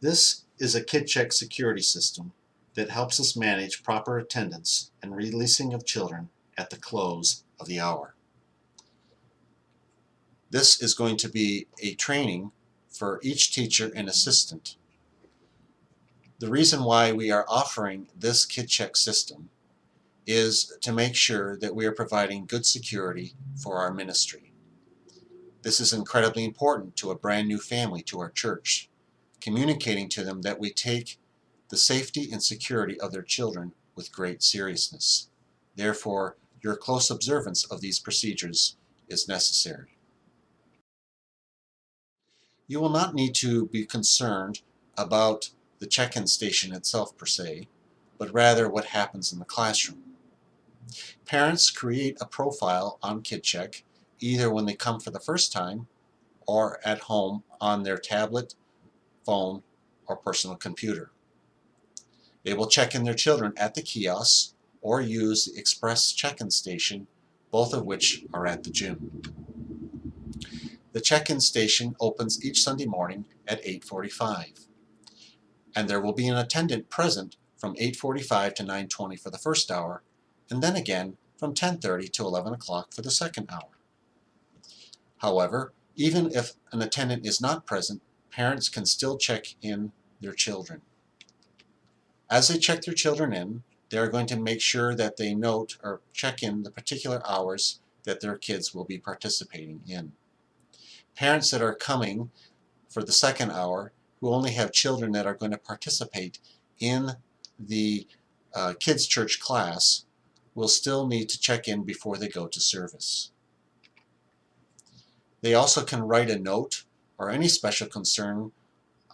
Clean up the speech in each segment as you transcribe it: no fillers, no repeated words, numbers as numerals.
This is a Kidcheck security system that helps us manage proper attendance and releasing of children at the close of the hour. This is going to be a training for each teacher and assistant. The reason why we are offering this Kidcheck system is to make sure that we are providing good security for our ministry. This is incredibly important to a brand new family to our church, communicating to them that we take the safety and security of their children with great seriousness. Therefore, your close observance of these procedures is necessary. You will not need to be concerned about the check-in station itself per se, but rather what happens in the classroom. Parents create a profile on Kidcheck either when they come for the first time or at home on their tablet, phone, or personal computer. They will check in their children at the kiosks or use the express check-in station, both of which are at the gym. The check-in station opens each Sunday morning at 8:45, and there will be an attendant present from 8:45 to 9:20 for the first hour, and then again from 10:30 to 11 o'clock for the second hour. However, even if an attendant is not present, parents can still check in their children. As they check their children in, they are going to make sure that they note or check in the particular hours that their kids will be participating in. Parents that are coming for the second hour who only have children that are going to participate in the kids' church class will still need to check in before they go to service. They also can write a note or any special concern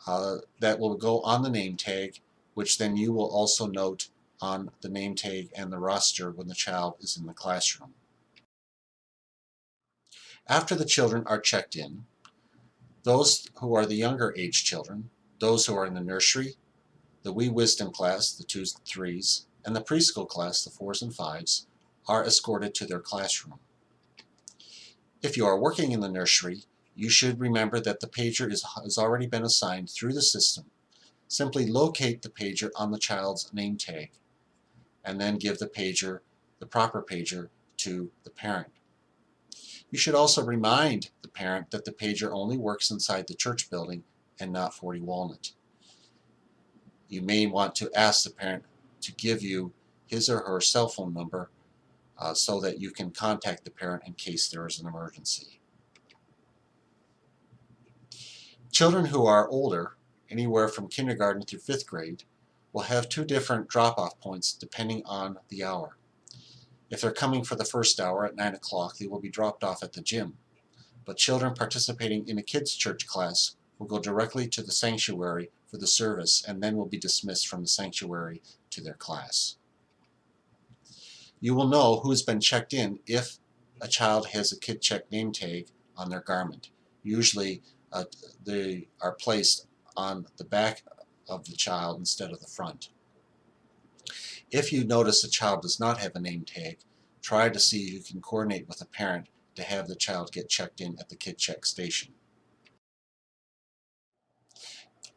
that will go on the name tag, which then you will also note on the name tag and the roster when the child is in the classroom. After the children are checked in, those who are the younger age children, those who are in the nursery, the wee wisdom class, the 2s and 3s, and the preschool class, the 4s and 5s, are escorted to their classroom. If you are working in the nursery, you should remember that the pager has already been assigned through the system. Simply locate the pager on the child's name tag and then give the proper pager to the parent. You should also remind the parent that the pager only works inside the church building and not 40 Walnut. You may want to ask the parent to give you his or her cell phone number so that you can contact the parent in case there is an emergency. Children who are older, anywhere from kindergarten through 5th grade, will have 2 different drop-off points depending on the hour. If they're coming for the first hour at 9 o'clock, they will be dropped off at the gym. But children participating in a kids' church class will go directly to the sanctuary for the service and then will be dismissed from the sanctuary to their class. You will know who's been checked in if a child has a Kidcheck name tag on their garment. Usually they are placed on the back of the child instead of the front. If you notice a child does not have a name tag, try to see if you can coordinate with a parent to have the child get checked in at the Kidcheck station.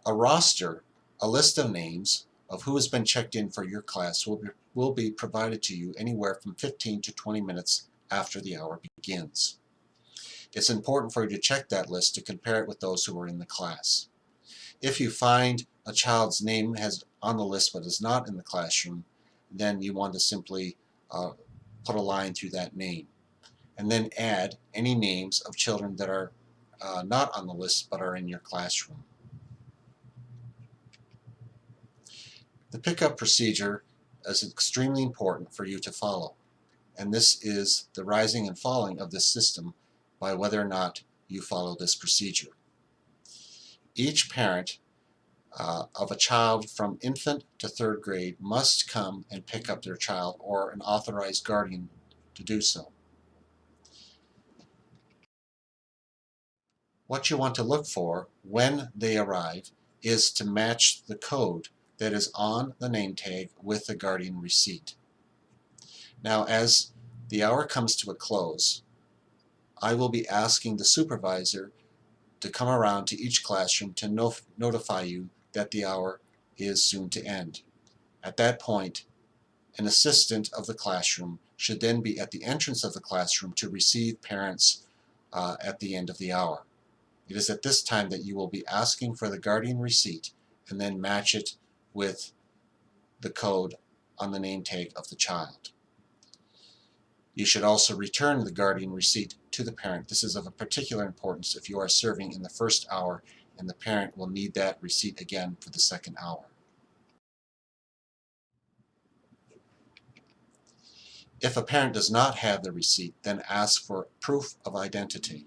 A roster, a list of names of who has been checked in for your class will be provided to you anywhere from 15 to 20 minutes after the hour begins. It's important for you to check that list to compare it with those who are in the class. If you find a child's name on the list but is not in the classroom, then you want to simply put a line through that name and then add any names of children that are not on the list but are in your classroom. The pickup procedure is extremely important for you to follow, and this is the rising and falling of this system by whether or not you follow this procedure. Each parent of a child from infant to 3rd grade must come and pick up their child or an authorized guardian to do so. What you want to look for when they arrive is to match the code that is on the name tag with the guardian receipt. Now, as the hour comes to a close, I will be asking the supervisor to come around to each classroom to notify you that the hour is soon to end. At that point, an assistant of the classroom should then be at the entrance of the classroom to receive parents at the end of the hour. It is at this time that you will be asking for the guardian receipt and then match it with the code on the name tag of the child. You should also return the guardian receipt to the parent. This is of a particular importance if you are serving in the first hour, and the parent will need that receipt again for the second hour. If a parent does not have the receipt, then ask for proof of identity.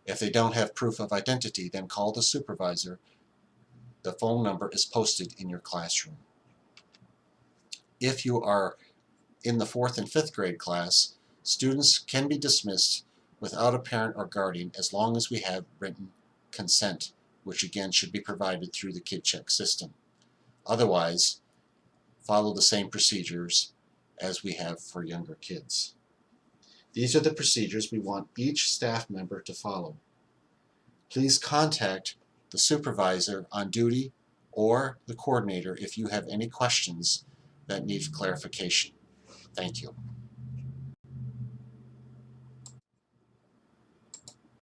If they don't have proof of identity, then call the supervisor. The phone number is posted in your classroom. If you are in the 4th and 5th grade class, students can be dismissed without a parent or guardian as long as we have written consent, which again should be provided through the Kidcheck system. Otherwise, follow the same procedures as we have for younger kids. These are the procedures we want each staff member to follow. Please contact the supervisor on duty or the coordinator if you have any questions that need clarification. Thank you.